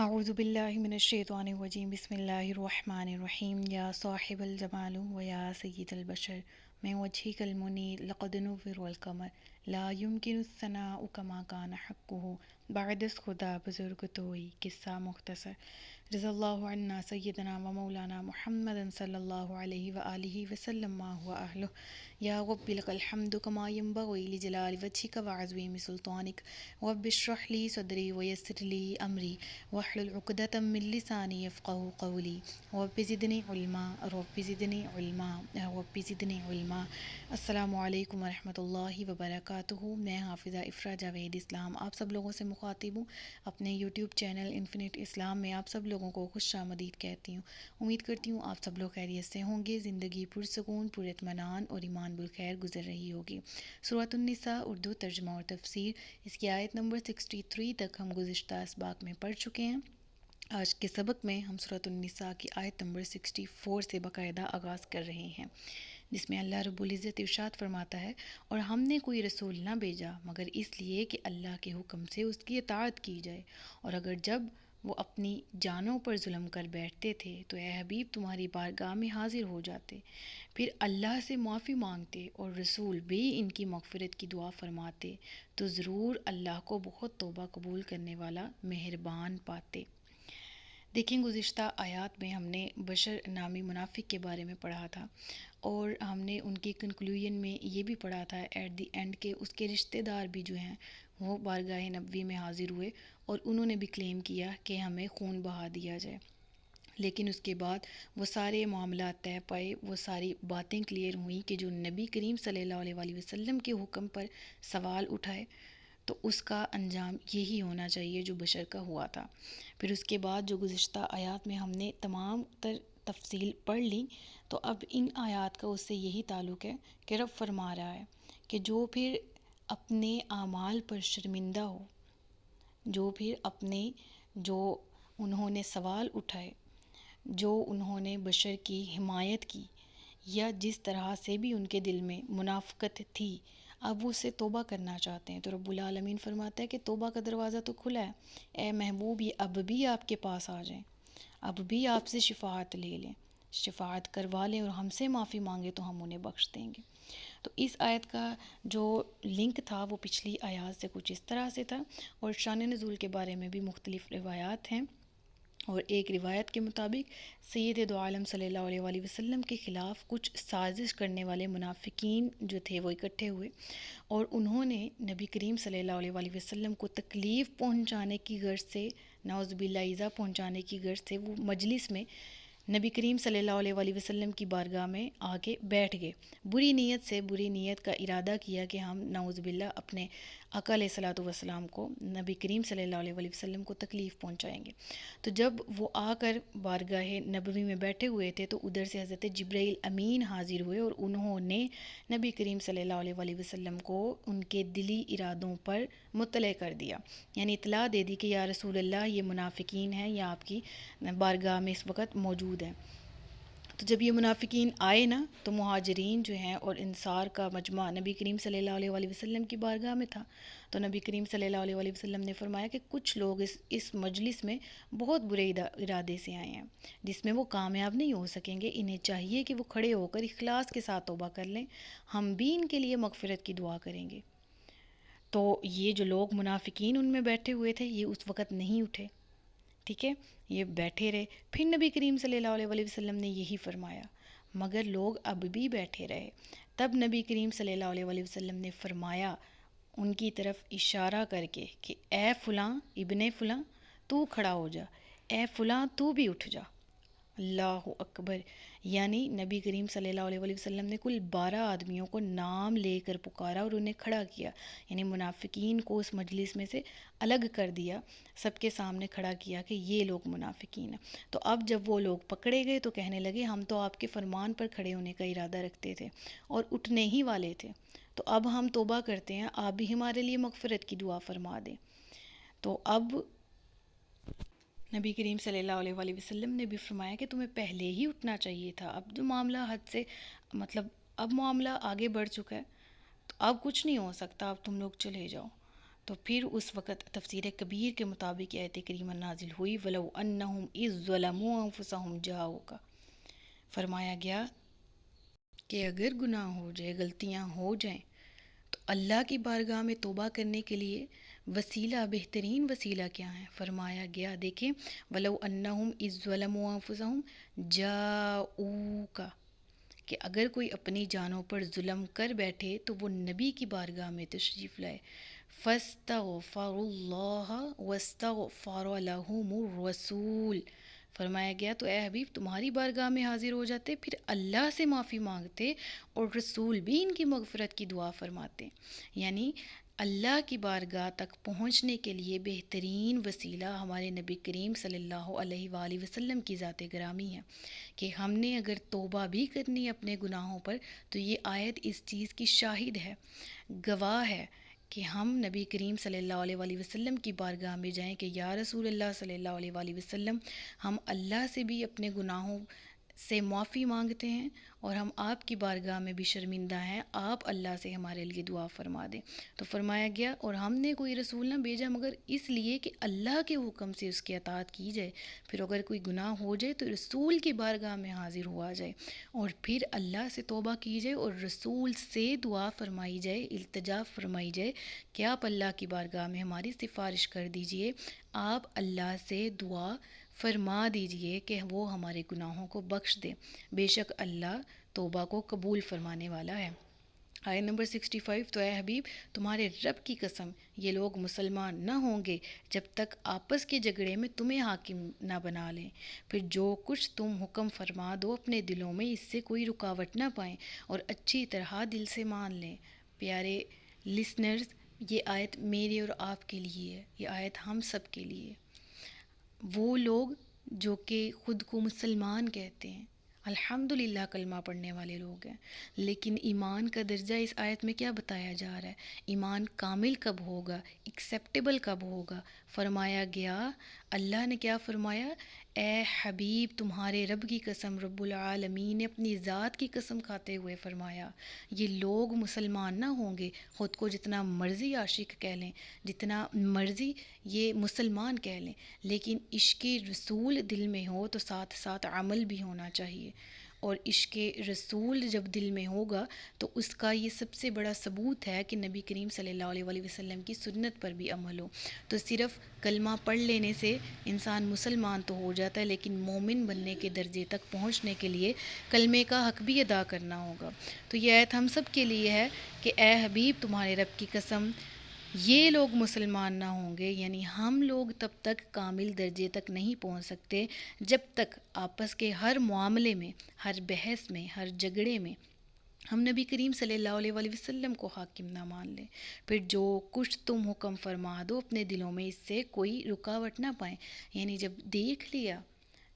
اعوذ باللہ من الشیطان الرجیم بسم اللہ الرحمن الرحیم یا صاحب الجمال و یا سید البشر من وجهک المنیر لقد نور القمر لا يمكن الثناء كما كان حقه بعد از خدا بزرگ توئی قصہ مختصر رضی اللہ عنہ سیدنا و مولانا محمد صلی اللہ علیہ وآلہ وسلم ما هو اہلہ یا رب لک الحمد کما ينبغی لجلال وجهک وعظیم سلطانک رب اشرح لی صدری ویسر لی امری واحلل عقدۃ من لسانی یفقہوا قولی رب زدنی علما رب زدنی علما رب زدنی علما۔ السلام علیکم ورحمۃ اللہ وبرکاتہ۔ میں حافظہ افرا جاوید اسلام آپ سب لوگوں سے مخاطب ہوں۔ اپنے یوٹیوب چینل انفینٹ اسلام میں آپ سب لوگوں کو خوش آمدید کہتی ہوں۔ امید کرتی ہوں آپ سب لوگ خیریت سے ہوں گے، زندگی پرسکون، پر اطمینان اور ایمان بالخیر گزر رہی ہوگی۔ سورۃ النساء اردو ترجمہ اور تفسیر، اس کی آیت نمبر 63 تک ہم گزشتہ اسباق میں پڑھ چکے ہیں۔ آج کے سبق میں ہم سورۃ النساء کی آیت نمبر 64 سے باقاعدہ آغاز کر رہے ہیں، جس میں اللہ رب العزت ارشاد فرماتا ہے، اور ہم نے کوئی رسول نہ بھیجا مگر اس لیے کہ اللہ کے حکم سے اس کی اطاعت کی جائے، اور اگر جب وہ اپنی جانوں پر ظلم کر بیٹھتے تھے تو اے حبیب تمہاری بارگاہ میں حاضر ہو جاتے، پھر اللہ سے معافی مانگتے اور رسول بھی ان کی مغفرت کی دعا فرماتے تو ضرور اللہ کو بہت توبہ قبول کرنے والا مہربان پاتے۔ دیکھیں، گزشتہ آیات میں ہم نے بشر نامی منافق کے بارے میں پڑھا تھا، اور ہم نے ان کی کنکلوژن میں یہ بھی پڑھا تھا ایٹ دی اینڈ کہ اس کے رشتہ دار بھی جو ہیں وہ بارگاہ نبوی میں حاضر ہوئے اور انہوں نے بھی کلیم کیا کہ ہمیں خون بہا دیا جائے، لیکن اس کے بعد وہ سارے معاملات طے پائے، وہ ساری باتیں کلیئر ہوئیں کہ جو نبی کریم صلی اللہ علیہ وآلہ وسلم کے حکم پر سوال اٹھائے تو اس کا انجام یہی ہونا چاہیے جو بشر کا ہوا تھا۔ پھر اس کے بعد جو گزشتہ آیات میں ہم نے تمام تر تفصیل پڑھ لی، تو اب ان آیات کا اس سے یہی تعلق ہے کہ رب فرما رہا ہے کہ جو پھر اپنے اعمال پر شرمندہ ہو، جو پھر اپنے جو انہوں نے سوال اٹھائے، جو انہوں نے بشر کی حمایت کی، یا جس طرح سے بھی ان کے دل میں منافقت تھی، اب وہ اس سے توبہ کرنا چاہتے ہیں، تو رب العالمین فرماتا ہے کہ توبہ کا دروازہ تو کھلا ہے، اے محبوب یہ اب بھی آپ کے پاس آ جائیں، اب بھی آپ سے شفاعت لے لیں، شفاعت کروا لیں اور ہم سے معافی مانگے تو ہم انہیں بخش دیں گے۔ تو اس آیت کا جو لنک تھا وہ پچھلی آیات سے کچھ اس طرح سے تھا، اور شان نزول کے بارے میں بھی مختلف روایات ہیں، اور ایک روایت کے مطابق سید دو عالم صلی اللہ علیہ وآلہ وسلم کے خلاف کچھ سازش کرنے والے منافقین جو تھے وہ اکٹھے ہوئے، اور انہوں نے نبی کریم صلی اللہ علیہ وآلہ وسلم کو تکلیف پہنچانے کی غرض سے، نعوذ باللہ ایذا پہنچانے کی غرض سے وہ مجلس میں نبی کریم صلی اللہ علیہ وآلہ وسلم کی بارگاہ میں آ کے بیٹھ گئے، بری نیت سے، بری نیت کا ارادہ کیا کہ ہم نعوذ باللہ اپنے آقا علیہ الصلوۃ والسلام کو، نبی کریم صلی اللہ علیہ وآلہ وسلم کو تکلیف پہنچائیں گے۔ تو جب وہ آ کر بارگاہ نبوی میں بیٹھے ہوئے تھے تو ادھر سے حضرت جبرائیل امین حاضر ہوئے، اور انہوں نے نبی کریم صلی اللہ علیہ وآلہ وسلم کو ان کے دلی ارادوں پر مطلع کر دیا، یعنی اطلاع دے دی کہ یا رسول اللہ یہ منافقین ہیں، یہ آپ کی بارگاہ میں اس وقت موجود ہیں۔ تو جب یہ منافقین آئے نا تو مہاجرین جو ہیں اور انصار کا مجمع نبی کریم صلی اللہ علیہ وآلہ وسلم کی بارگاہ میں تھا، تو نبی کریم صلی اللہ علیہ وآلہ وسلم نے فرمایا کہ کچھ لوگ اس مجلس میں بہت برے ارادے سے آئے ہیں، جس میں وہ کامیاب نہیں ہو سکیں گے، انہیں چاہیے کہ وہ کھڑے ہو کر اخلاص کے ساتھ توبہ کر لیں، ہم بھی ان کے لیے مغفرت کی دعا کریں گے۔ تو یہ جو لوگ منافقین ان میں بیٹھے ہوئے تھے یہ اس وقت نہیں اٹھے، ٹھیک ہے، یہ بیٹھے رہے۔ پھر نبی کریم صلی اللہ علیہ وآلہ وسلم نے یہی فرمایا، مگر لوگ اب بھی بیٹھے رہے۔ تب نبی کریم صلی اللہ علیہ وآلہ وسلم نے فرمایا ان کی طرف اشارہ کر کے کہ اے فلاں ابن فلاں تو کھڑا ہو جا، اے فلاں تو بھی اٹھ جا۔ اللہ اکبر، یعنی نبی کریم صلی اللہ علیہ وآلہ وسلم نے کل 12 آدمیوں کو نام لے کر پکارا اور انہیں کھڑا کیا، یعنی منافقین کو اس مجلس میں سے الگ کر دیا، سب کے سامنے کھڑا کیا کہ یہ لوگ منافقین ہیں۔ تو اب جب وہ لوگ پکڑے گئے تو کہنے لگے ہم تو آپ کے فرمان پر کھڑے ہونے کا ارادہ رکھتے تھے اور اٹھنے ہی والے تھے، تو اب ہم توبہ کرتے ہیں، آپ بھی ہمارے لیے مغفرت کی دعا فرما دیں۔ تو اب نبی کریم صلی اللہ علیہ وآلہ وسلم نے بھی فرمایا کہ تمہیں پہلے ہی اٹھنا چاہیے تھا، اب جو معاملہ حد سے اب معاملہ آگے بڑھ چکا ہے، تو اب کچھ نہیں ہو سکتا، اب تم لوگ چلے جاؤ۔ تو پھر اس وقت تفسیر کبیر کے مطابق یہ آیت کریمہ نازل ہوئی وَلَوْ أَنَّهُمْ إِذْ ظَلَمُوا أَنفُسَهُمْ جَاءُوكَ، فرمایا گیا کہ اگر گناہ ہو جائے، غلطیاں ہو جائیں، تو اللہ کی بارگاہ میں توبہ کرنے کے لیے وسیلہ، بہترین وسیلہ کیا ہے؟ فرمایا گیا دیکھیں وَلَوْ أَنَّهُمْ إِذْ ظَلَمُوا أَنفُسَهُمْ جَاءُوكَ، کہ اگر کوئی اپنی جانوں پر ظلم کر بیٹھے تو وہ نبی کی بارگاہ میں تشریف لائے، فَاسْتَغْفَرُوا اللَّهَ وَاسْتَغْفَرَ لَهُمُ الرَّسُولُ، فرمایا گیا تو اے حبیب تمہاری بارگاہ میں حاضر ہو جاتے، پھر اللہ سے معافی مانگتے اور رسول بھی ان کی مغفرت کی دعا فرماتے۔ یعنی اللہ کی بارگاہ تک پہنچنے کے لیے بہترین وسیلہ ہمارے نبی کریم صلی اللہ علیہ وآلہ وسلم کی ذات گرامی ہے، کہ ہم نے اگر توبہ بھی کرنی ہے اپنے گناہوں پر تو یہ آیت اس چیز کی شاہد ہے، گواہ ہے کہ ہم نبی کریم صلی اللہ علیہ وآلہ وسلم کی بارگاہ میں جائیں کہ یا رسول اللہ صلی اللہ علیہ وآلہ وسلم، ہم اللہ سے بھی اپنے گناہوں سے معافی مانگتے ہیں اور ہم آپ کی بارگاہ میں بھی شرمندہ ہیں، آپ اللہ سے ہمارے لیے دعا فرما دیں۔ تو فرمایا گیا اور ہم نے کوئی رسول نہ بھیجا مگر اس لیے کہ اللہ کے حکم سے اس کی اطاعت کی جائے، پھر اگر کوئی گناہ ہو جائے تو رسول کی بارگاہ میں حاضر ہوا جائے اور پھر اللہ سے توبہ کی جائے اور رسول سے دعا فرمائی جائے، التجا فرمائی جائے کہ آپ اللہ کی بارگاہ میں ہماری سفارش کر دیجئے، آپ اللہ سے دعا فرما دیجئے کہ وہ ہمارے گناہوں کو بخش دے، بے شک اللہ توبہ کو قبول فرمانے والا ہے۔ آیت نمبر 65، تو اے حبیب تمہارے رب کی قسم یہ لوگ مسلمان نہ ہوں گے جب تک آپس کے جھگڑے میں تمہیں حاکم نہ بنا لیں، پھر جو کچھ تم حکم فرما دو اپنے دلوں میں اس سے کوئی رکاوٹ نہ پائیں اور اچھی طرح دل سے مان لیں۔ پیارے لسنرز، یہ آیت میرے اور آپ کے لیے ہے، یہ آیت ہم سب کے لیے۔ وہ لوگ جو کہ خود کو مسلمان کہتے ہیں، الحمدللہ کلمہ پڑھنے والے لوگ ہیں، لیکن ایمان کا درجہ اس آیت میں کیا بتایا جا رہا ہے؟ ایمان کامل کب ہوگا، ایکسیپٹیبل کب ہوگا؟ فرمایا گیا، اللہ نے کیا فرمایا؟ اے حبیب تمہارے رب کی قسم، رب العالمین نے اپنی ذات کی قسم کھاتے ہوئے فرمایا یہ لوگ مسلمان نہ ہوں گے، خود کو جتنا مرضی عاشق کہہ لیں، جتنا مرضی یہ مسلمان کہہ لیں، لیکن عشق رسول دل میں ہو تو ساتھ ساتھ عمل بھی ہونا چاہیے، اور عشق رسول جب دل میں ہوگا تو اس کا یہ سب سے بڑا ثبوت ہے کہ نبی کریم صلی اللہ علیہ وآلہ وسلم کی سنت پر بھی عمل ہو۔ تو صرف کلمہ پڑھ لینے سے انسان مسلمان تو ہو جاتا ہے، لیکن مومن بننے کے درجے تک پہنچنے کے لیے کلمے کا حق بھی ادا کرنا ہوگا۔ تو یہ آیت ہم سب کے لیے ہے کہ اے حبیب تمہارے رب کی قسم یہ لوگ مسلمان نہ ہوں گے، یعنی ہم لوگ تب تک کامل درجے تک نہیں پہنچ سکتے جب تک آپس کے ہر معاملے میں، ہر بحث میں، ہر جھگڑے میں ہم نبی کریم صلی اللہ علیہ وآلہ وسلم کو حاکم نہ مان لیں، پھر جو کچھ تم حکم فرما دو اپنے دلوں میں اس سے کوئی رکاوٹ نہ پائیں۔ یعنی جب دیکھ لیا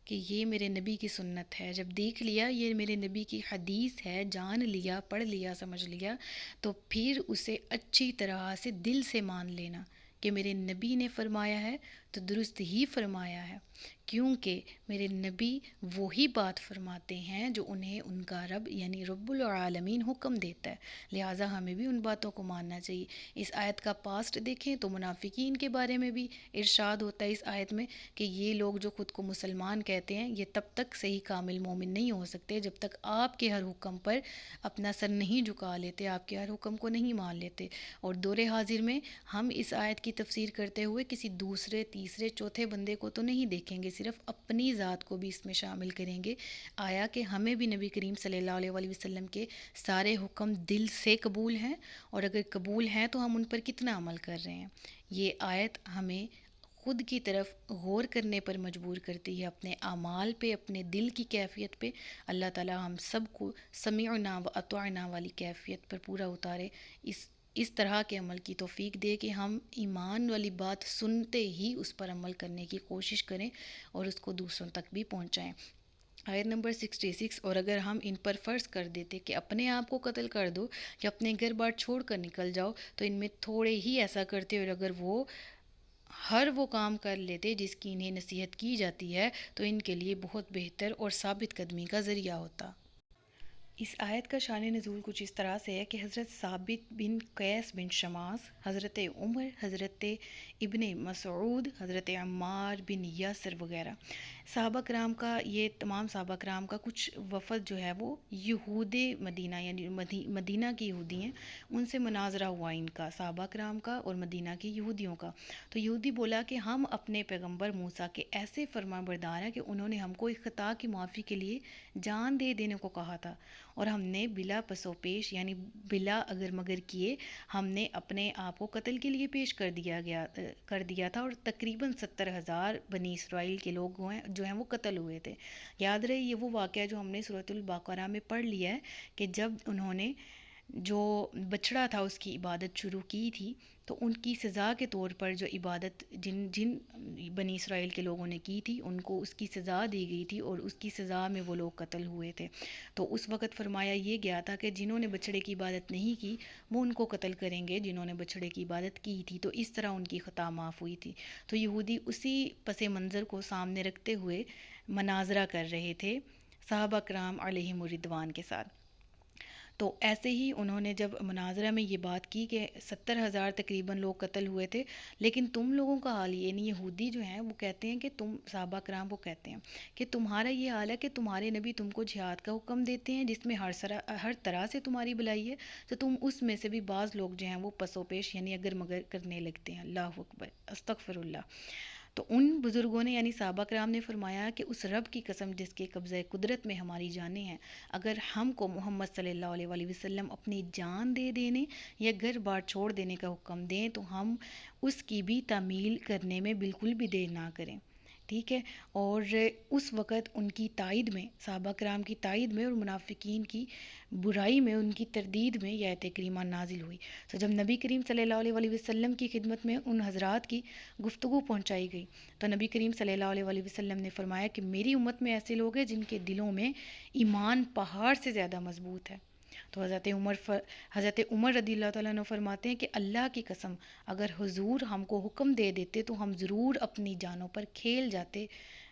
کہ یہ میرے نبی کی سنت ہے، جب دیکھ لیا یہ میرے نبی کی حدیث ہے، جان لیا، پڑھ لیا، سمجھ لیا، تو پھر اسے اچھی طرح سے دل سے مان لینا کہ میرے نبی نے فرمایا ہے تو درست ہی فرمایا ہے، کیونکہ میرے نبی وہی بات فرماتے ہیں جو انہیں ان کا رب یعنی رب العالمین حکم دیتا ہے، لہٰذا ہمیں بھی ان باتوں کو ماننا چاہیے۔ اس آیت کا پاسٹ دیکھیں تو منافقین کے بارے میں بھی ارشاد ہوتا ہے اس آیت میں کہ یہ لوگ جو خود کو مسلمان کہتے ہیں یہ تب تک صحیح کامل مومن نہیں ہو سکتے جب تک آپ کے ہر حکم پر اپنا سر نہیں جھکا لیتے، آپ کے ہر حکم کو نہیں مان لیتے۔ اور دور حاضر میں ہم اس آیت کی تفسیر کرتے ہوئے کسی دوسرے، تیسرے، چوتھے بندے کو تو نہیں دیکھیں گے، صرف اپنی ذات کو بھی اس میں شامل کریں گے، آیا کہ ہمیں بھی نبی کریم صلی اللہ علیہ وآلہ وسلم کے سارے حکم دل سے قبول ہیں، اور اگر قبول ہیں تو ہم ان پر کتنا عمل کر رہے ہیں۔ یہ آیت ہمیں خود کی طرف غور کرنے پر مجبور کرتی ہے، اپنے اعمال پہ، اپنے دل کی کیفیت پہ۔ اللہ تعالی ہم سب کو سمعنا و اطعنا والی کیفیت پر پورا اتارے، اس طرح کے عمل کی توفیق دے کہ ہم ایمان والی بات سنتے ہی اس پر عمل کرنے کی کوشش کریں اور اس کو دوسروں تک بھی پہنچائیں۔ آیت نمبر 66، اور اگر ہم ان پر فرض کر دیتے کہ اپنے آپ کو قتل کر دو یا اپنے گھر بار چھوڑ کر نکل جاؤ تو ان میں تھوڑے ہی ایسا کرتے، اور اگر وہ ہر وہ کام کر لیتے جس کی انہیں نصیحت کی جاتی ہے تو ان کے لیے بہت بہتر اور ثابت قدمی کا ذریعہ ہوتا۔ اس آیت کا شان نزول کچھ اس طرح سے ہے کہ حضرت ثابت بن قیس بن شماس حضرت عمر، حضرت ابن مسعود، حضرت عمار بن یاسر وغیرہ صحابہ کرام کا، یہ تمام صحابہ کرام کا کچھ وفد جو ہے وہ یہود مدینہ یعنی مدینہ کی یہودی ہیں، ان سے مناظرہ ہوا ان کا، صحابہ کرام کا اور مدینہ کی یہودیوں کا۔ تو یہودی بولا کہ ہم اپنے پیغمبر موسیٰ کے ایسے فرما بردار ہیں کہ انہوں نے ہم کو ایک خطا کی معافی کے لیے جان دے دینے کو کہا تھا، اور ہم نے بلا پسو پیش یعنی بلا اگر مگر کیے ہم نے اپنے آپ کو قتل کے لیے پیش کر دیا تھا، اور تقریباً 70,000 بنی اسرائیل کے لوگ جو ہیں وہ قتل ہوئے تھے۔ یاد رہے یہ وہ واقعہ جو ہم نے سورۃ البقرہ میں پڑھ لیا ہے کہ جب انہوں نے جو بچڑا تھا اس کی عبادت شروع کی تھی، تو ان کی سزا کے طور پر جو عبادت جن بنی اسرائیل کے لوگوں نے کی تھی ان کو اس کی سزا دی گئی تھی، اور اس کی سزا میں وہ لوگ قتل ہوئے تھے۔ تو اس وقت فرمایا یہ گیا تھا کہ جنہوں نے بچڑے کی عبادت نہیں کی وہ ان کو قتل کریں گے جنہوں نے بچڑے کی عبادت کی تھی، تو اس طرح ان کی خطا معاف ہوئی تھی۔ تو یہودی اسی پس منظر کو سامنے رکھتے ہوئے مناظرہ کر رہے تھے صحابہ کرام علیہم الرضوان کے ساتھ۔ تو ایسے ہی انہوں نے جب مناظرہ میں یہ بات کی کہ 70,000 تقریباً لوگ قتل ہوئے تھے، لیکن تم لوگوں کا حال یہ نہیں، یہودی جو ہیں وہ کہتے ہیں کہ تم صحابہ کرام کو کہتے ہیں کہ تمہارا یہ حال ہے کہ تمہارے نبی تم کو جہاد کا حکم دیتے ہیں جس میں ہر طرح سے تمہاری بھلائی ہے، تو تم اس میں سے بھی بعض لوگ جو ہیں وہ پسو پیش یعنی اگر مگر کرنے لگتے ہیں۔ اللہ اکبر، استغفر اللہ۔ تو ان بزرگوں نے یعنی صحابہ کرام نے فرمایا کہ اس رب کی قسم جس کے قبضہ قدرت میں ہماری جانیں ہیں، اگر ہم کو محمد صلی اللہ علیہ وآلہ وسلم اپنی جان دے دینے یا گھر بار چھوڑ دینے کا حکم دیں تو ہم اس کی بھی تعمیل کرنے میں بالکل بھی دیر نہ کریں، ٹھیک ہے۔ اور اس وقت ان کی تائید میں، صحابہ کرام کی تائید میں اور منافقین کی برائی میں، ان کی تردید میں یہ آیت کریمہ نازل ہوئی۔ تو جب نبی کریم صلی اللہ علیہ وآلہ وسلم کی خدمت میں ان حضرات کی گفتگو پہنچائی گئی تو نبی کریم صلی اللہ علیہ وآلہ وسلم نے فرمایا کہ میری امت میں ایسے لوگ ہیں جن کے دلوں میں ایمان پہاڑ سے زیادہ مضبوط ہے۔ تو حضرت عمر رضی اللہ تعالیٰ عنہ فرماتے ہیں کہ اللہ کی قسم اگر حضور ہم کو حکم دے دیتے تو ہم ضرور اپنی جانوں پر کھیل جاتے،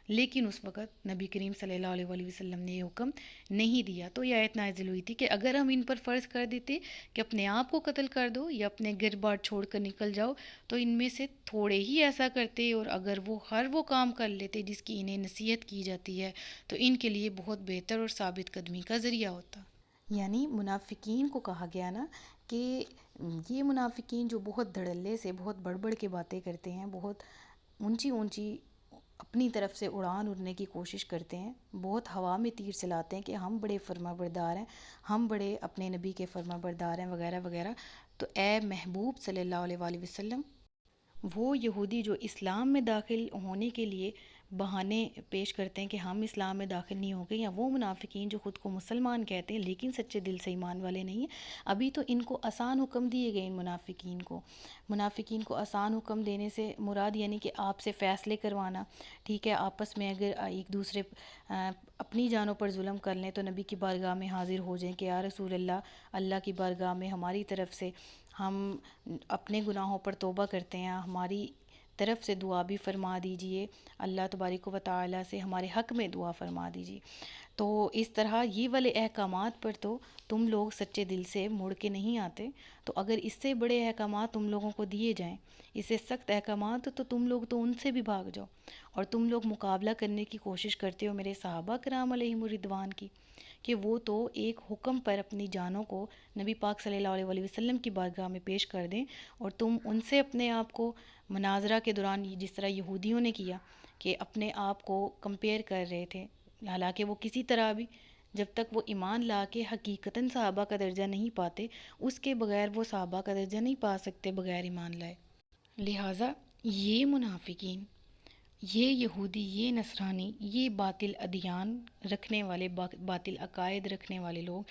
لیکن اس وقت نبی کریم صلی اللہ علیہ وآلہ وسلم نے یہ حکم نہیں دیا۔ تو یہ آیت نازل ہوئی تھی کہ اگر ہم ان پر فرض کر دیتے کہ اپنے آپ کو قتل کر دو یا اپنے گھر بار چھوڑ کر نکل جاؤ تو ان میں سے تھوڑے ہی ایسا کرتے، اور اگر وہ کام کر لیتے جس کی انہیں نصیحت کی جاتی ہے تو ان کے لیے بہت بہتر اور ثابت قدمی کا ذریعہ ہوتا۔ یعنی منافقین کو کہا گیا نا کہ یہ منافقین جو بہت دھڑلے سے بہت بڑھ کے باتیں کرتے ہیں، بہت اونچی اونچی اپنی طرف سے اڑان اڑنے کی کوشش کرتے ہیں، بہت ہوا میں تیر چلاتے ہیں کہ ہم بڑے فرما بردار ہیں، ہم بڑے اپنے نبی کے فرما بردار ہیں وغیرہ وغیرہ۔ تو اے محبوب صلی اللہ علیہ وآلہ وسلم، وہ یہودی جو اسلام میں داخل ہونے کے لیے بہانے پیش کرتے ہیں کہ ہم اسلام میں داخل نہیں ہو گئے، یا وہ منافقین جو خود کو مسلمان کہتے ہیں لیکن سچے دل سے ایمان والے نہیں ہیں، ابھی تو ان کو آسان حکم دیے گئے۔ ان منافقین کو آسان حکم دینے سے مراد یعنی کہ آپ سے فیصلے کروانا، ٹھیک ہے، آپس میں اگر ایک دوسرے اپنی جانوں پر ظلم کر لیں تو نبی کی بارگاہ میں حاضر ہو جائیں کہ یا رسول اللہ، اللہ کی بارگاہ میں ہماری طرف سے ہم اپنے گناہوں پر توبہ کرتے ہیں، ہماری طرف سے دعا بھی فرما دیجئے، اللہ تبارک و تعالیٰ سے ہمارے حق میں دعا فرما دیجئے۔ تو اس طرح یہ والے احکامات پر تو تم لوگ سچے دل سے مڑ کے نہیں آتے، تو اگر اس سے بڑے احکامات تم لوگوں کو دیے جائیں، اس سے سخت احکامات، تو تم لوگ تو ان سے بھی بھاگ جاؤ، اور تم لوگ مقابلہ کرنے کی کوشش کرتے ہو میرے صحابہ کرام علیہم الرضوان کی، کہ وہ تو ایک حکم پر اپنی جانوں کو نبی پاک صلی اللہ علیہ وآلہ وسلم کی بارگاہ میں پیش کر دیں، اور تم ان سے اپنے آپ کو مناظرہ کے دوران جس طرح یہودیوں نے کیا کہ اپنے آپ کو کمپیئر کر رہے تھے، حالانکہ وہ کسی طرح بھی جب تک وہ ایمان لا کے حقیقتاً صحابہ کا درجہ نہیں پاتے، اس کے بغیر وہ صحابہ کا درجہ نہیں پا سکتے بغیر ایمان لائے۔ لہٰذا یہ منافقین، یہ یہودی، یہ نصرانی، یہ باطل ادیان رکھنے والے، باطل عقائد رکھنے والے لوگ،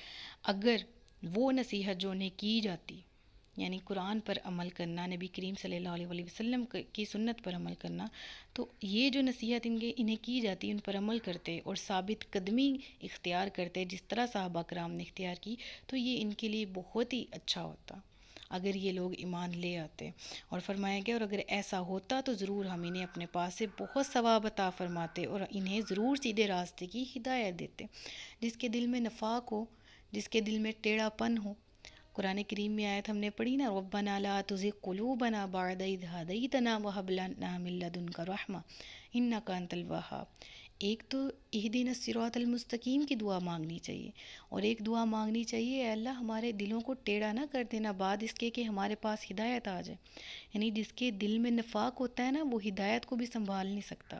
اگر وہ نصیحت جو انہیں کی جاتی یعنی قرآن پر عمل کرنا، نبی کریم صلی اللہ علیہ وآلہ وسلم کی سنت پر عمل کرنا، تو یہ جو نصیحت انہیں کی جاتی ان پر عمل کرتے اور ثابت قدمی اختیار کرتے جس طرح صحابہ کرام نے اختیار کی، تو یہ ان کے لیے بہت ہی اچھا ہوتا اگر یہ لوگ ایمان لے آتے۔ اور فرمایا گیا اور اگر ایسا ہوتا تو ضرور ہم انہیں اپنے پاس سے بہت ثواب عطا فرماتے اور انہیں ضرور سیدھے راستے کی ہدایت دیتے۔ جس کے دل میں نفاق ہو، جس کے دل میں ٹیڑھا پن ہو، قرآن کریم میں آیت ہم نے پڑھی نا، ربنا لا تزغ قلوبنا بعد اذ ہدیتنا وہب لنا من لدنک رحمہ انک انت الوہاب۔ ایک تو اہدنا الصراط المستقیم کی دعا مانگنی چاہیے، اور ایک دعا مانگنی چاہیے، اے اللہ ہمارے دلوں کو ٹیڑھا نہ کر دینا بعد اس کے کہ ہمارے پاس ہدایت آ جائے۔ یعنی جس کے دل میں نفاق ہوتا ہے نا، وہ ہدایت کو بھی سنبھال نہیں سکتا۔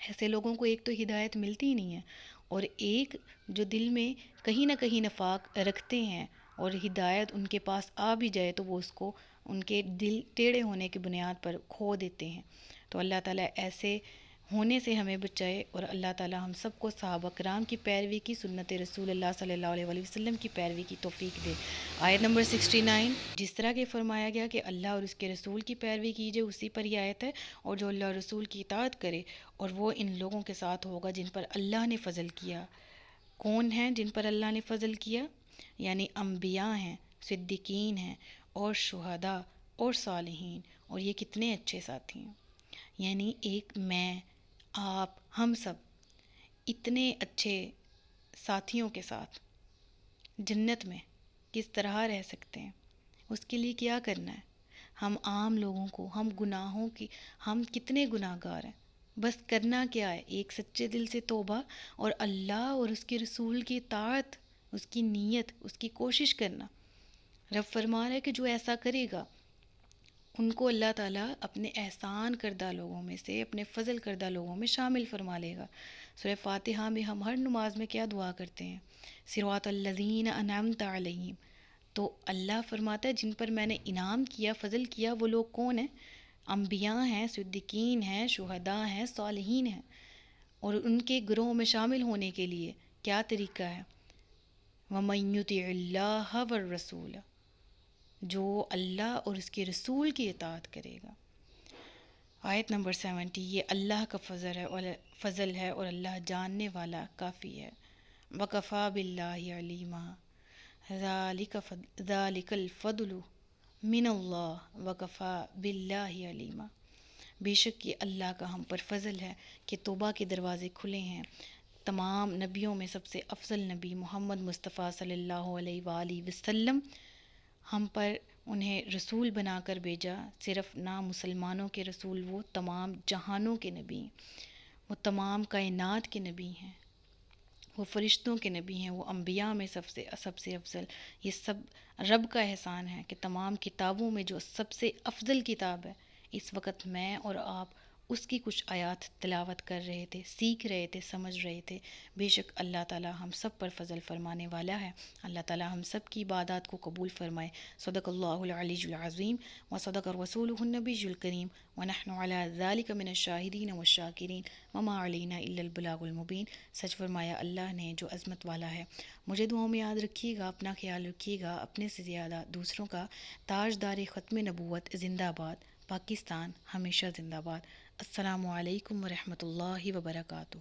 ایسے لوگوں کو ایک تو ہدایت ملتی ہی نہیں ہے، اور ایک جو دل میں کہیں نہ کہیں نفاق رکھتے ہیں اور ہدایت ان کے پاس آ بھی جائے تو وہ اس کو ان کے دل ٹیڑھے ہونے کی بنیاد پر کھو دیتے ہیں۔ تو اللہ تعالیٰ ایسے ہونے سے ہمیں بچائے، اور اللہ تعالیٰ ہم سب کو صحابہ کرام کی پیروی کی، سنت رسول اللہ صلی اللہ علیہ وآلہ وسلم کی پیروی کی توفیق دے۔ آیت نمبر 69، جس طرح کہ فرمایا گیا کہ اللہ اور اس کے رسول کی پیروی کیجیے، اسی پر یہ آیت ہے، اور جو اللہ اور رسول کی اطاعت کرے اور وہ ان لوگوں کے ساتھ ہوگا جن پر اللہ نے فضل کیا۔ کون ہیں جن پر اللہ نے فضل کیا؟ یعنی انبیاء ہیں، صدیقین ہیں، اور شہداء اور صالحین، اور یہ کتنے اچھے ساتھی ہیں۔ یعنی ایک میں، آپ، ہم سب اتنے اچھے ساتھیوں کے ساتھ جنت میں کس طرح رہ سکتے ہیں؟ اس کے لیے کیا کرنا ہے؟ ہم عام لوگوں کو، ہم کتنے گناہ گار ہیں، بس کرنا کیا ہے؟ ایک سچے دل سے توبہ، اور اللہ اور اس کے رسول کی اطاعت، اس کی نیت، اس کی کوشش کرنا۔ رب فرما رہا ہے کہ جو ایسا کرے گا ان کو اللہ تعالیٰ اپنے احسان کردہ لوگوں میں سے، اپنے فضل کردہ لوگوں میں شامل فرما لے گا۔ سورہ فاتحہ میں ہم ہر نماز میں کیا دعا کرتے ہیں؟ صراط الذین انعمت علیہم۔ تو اللہ فرماتا ہے جن پر میں نے انعام کیا، فضل کیا، وہ لوگ کون ہیں؟ انبیاء ہیں، صدیقین ہیں، شہداء ہیں، صالحین ہیں۔ اور ان کے گروہ میں شامل ہونے کے لیے کیا طریقہ ہے؟ وَمَن یُطِعِ اللَّهَ وَالرَّسُولَ، جو اللہ اور اس کے رسول کی اطاعت کرے گا۔ آیت نمبر 70، یہ اللہ کا فضل ہے اور اللہ جاننے والا کافی ہے۔ وَكَفَى بِاللَّهِ عَلِيمًا، ذَلِكَ الْفَضْلُ مِنَ اللَّهِ وَكَفَى بِاللَّهِ عَلِيمًا۔ بے شک یہ اللہ کا ہم پر فضل ہے کہ توبہ کے دروازے کھلے ہیں۔ تمام نبیوں میں سب سے افضل نبی محمد مصطفیٰ صلی اللہ علیہ وآلہ وسلم، ہم پر انہیں رسول بنا کر بھیجا۔ صرف نہ مسلمانوں کے رسول، وہ تمام جہانوں کے نبی ہیں، وہ تمام کائنات کے نبی ہیں، وہ فرشتوں کے نبی ہیں، وہ انبیاء میں سب سے افضل۔ یہ سب رب کا احسان ہے کہ تمام کتابوں میں جو سب سے افضل کتاب ہے، اس وقت میں اور آپ اس کی کچھ آیات تلاوت کر رہے تھے، سیکھ رہے تھے، سمجھ رہے تھے۔ بے شک اللہ تعالیٰ ہم سب پر فضل فرمانے والا ہے۔ اللہ تعالیٰ ہم سب کی عبادات کو قبول فرمائے۔ صدق اللہ العلی العظیم و صدق رسولہ النبی الکریم ونحن علی ذلک من الشاہدین والشاکرین وما علینا الا البلاغ المبین۔ سچ فرمایا اللہ نے جو عظمت والا ہے۔ مجھے دعاؤں میں یاد رکھیے گا، اپنا خیال رکھیے گا، اپنے سے زیادہ دوسروں کا۔ تاجدار ختم نبوت زندہ باد، پاکستان ہمیشہ زندہ باد۔ السلام علیکم ورحمۃ اللہ وبرکاتہ۔